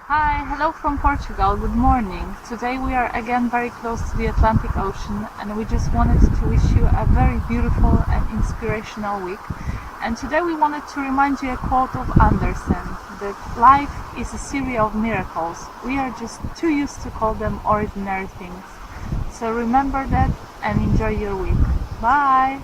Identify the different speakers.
Speaker 1: Hi, hello from Portugal. Good morning. Today we are again very close to the Atlantic Ocean and we just wanted to wish you a very beautiful and inspirational week. And today we wanted to remind you a quote of Andersen that life is a series of miracles. We are just too used to call them ordinary things. So remember that and enjoy your week. Bye!